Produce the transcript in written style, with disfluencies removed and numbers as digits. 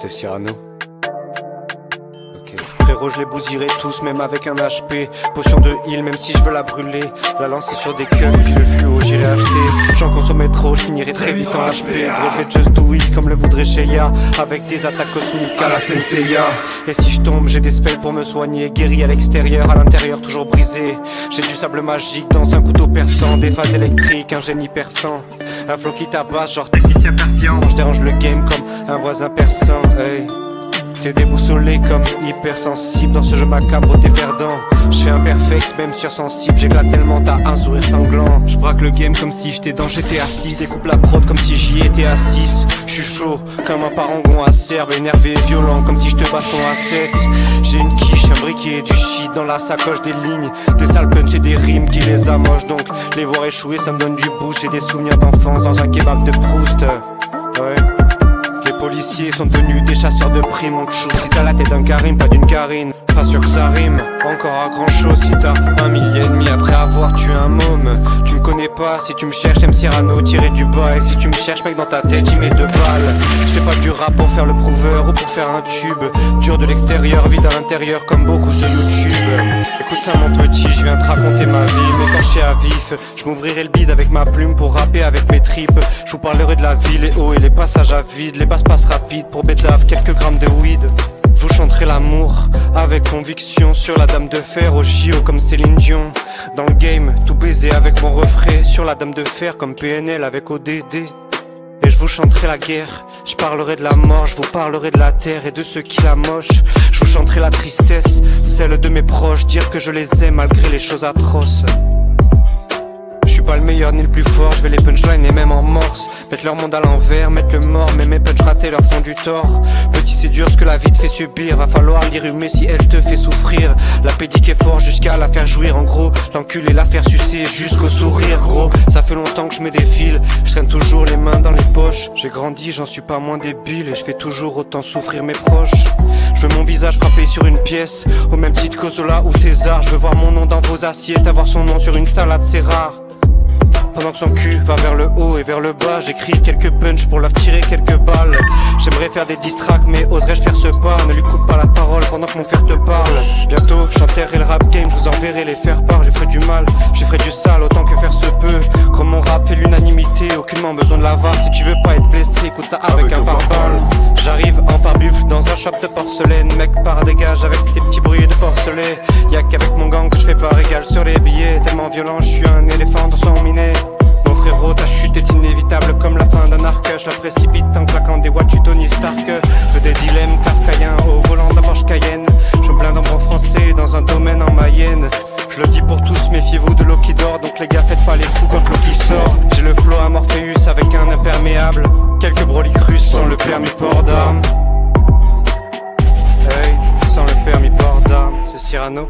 C'est Cyrano. Frérot, je les bousillerai tous, même avec un HP. Potion de heal, même si je veux la brûler. La lancer sur des keufs, puis le fluo, j'irai acheter. J'en consommais trop, je finirai très vite en HP. Gros, je vais just do it comme le voudrait Sheya, avec des attaques cosmiques à la Senseiya. Et si je tombe, j'ai des spells pour me soigner. Guéri à l'extérieur, à l'intérieur, toujours brisé. J'ai du sable magique dans un couteau perçant. Des phases électriques, un génie perçant. Un flow qui tabasse, genre technicien persian. Je dérange le game comme un voisin persan, hey. T'es déboussolé comme hypersensible. Dans ce jeu macabre t'es perdant. Je fais imperfect même sursensible. J'éclate tellement t'as un sourire sanglant. Je braque le game comme si j'étais dans GTA 6. Je découpe la prod comme si j'y étais à 6. Je suis chaud comme un parangon acerbe. Énervé et violent comme si je te baston à 7. J'ai une quiche, un briquet, du shit dans la sacoche, des lignes, des sales punch et des rimes qui les amochent. Donc les voir échouer ça me donne du bouche. J'ai des souvenirs d'enfance dans un kebab de Proust. Ouais. Les policiers sont devenus des chasseurs de primes, mon chou. Si t'as la tête d'un Karim, pas d'une Karine. Pas sûr que ça rime, encore à grand chose. Si t'as 1 millier et demi après avoir tué un môme. Tu me connais pas, si tu me cherches, t'aimes Cyrano, tirer du bas. Et si tu me cherches, mec, dans ta tête, j'y mets 2 balles. J'fais pas du rap pour faire le prouveur ou pour faire un tube. Dur de l'extérieur, vide à l'intérieur, comme beaucoup sur YouTube. Écoute ça mon petit, je viens te raconter ma vie. Mais quand je suis à vif, je m'ouvrirai le bide avec ma plume pour rapper avec mes tripes. Je vous parlerai de la vie, les hauts et les passages à vide. Les basses passes rapides pour bédave, quelques grammes de weed. Je vous chanterai l'amour avec conviction sur la dame de fer au JO comme Céline Dion. Dans le game, tout baiser avec mon refrain sur la dame de fer comme PNL avec ODD. Et je vous chanterai la guerre, je parlerai de la mort, je vous parlerai de la terre et de ceux qui la mochent. Je vous chanterai la tristesse, celle de mes proches, dire que je les aime malgré les choses atroces. Je suis pas le meilleur ni le plus fort, je vais les punchlines et même en morse. Mettre leur monde à l'envers, mettre le mort, mais mes punch ratés leur font du tort. Petit c'est dur ce que la vie te fait subir, va falloir l'y rhumer si elle te fait souffrir. La pédique est fort jusqu'à la faire jouir, en gros l'enculer, la faire sucer jusqu'au sourire. Gros, ça fait longtemps que je me défile, je traîne toujours les mains dans les poches. J'ai grandi, j'en suis pas moins débile et je fais toujours autant souffrir mes proches. Je veux mon visage frappé sur une pièce, au même titre que Zola ou César. Je veux voir mon nom dans vos assiettes, avoir son nom sur une salade c'est rare. Pendant que son cul va vers le haut et vers le bas, j'écris quelques punch pour leur tirer quelques balles. J'aimerais faire des diss tracks mais oserais-je faire ce pas? Ne lui coupe pas la parole pendant que mon fer te parle. Bientôt j'enterrerai le rap game, je vous enverrai les faire part. J'ai ferai du mal, j'ai ferai du sale autant que faire se peut. Comme mon rap fait l'unanimité, aucunement besoin de la VAR. Si tu veux pas être blessé, écoute ça avec un pare-balles. J'arrive en pare-buff dans un shop de porcelaine. Mec par dégage avec tes petits bruits de porcelet. Y'a qu'avec mon gang que je fais pas régal sur les billets. Tellement violent, je suis un éléphant dans son minet. Mon frérot, ta chute est inévitable comme la fin d'un arc. Je la précipite en claquant des watts, Tony Stark. Je des dilemmes kafkaïens au volant d'un Porsche Cayenne. Je me blinde en bon français dans un domaine en Mayenne. Je le dis pour tous, méfiez-vous de l'eau qui dort. Donc les gars, faites pas les fous quand l'eau qui sort. J'ai le flow à Morpheus avec un imperméable. Quelques broliques russes sans le permis port d'armes. Hey, sans le permis port d'armes, c'est Cyrano.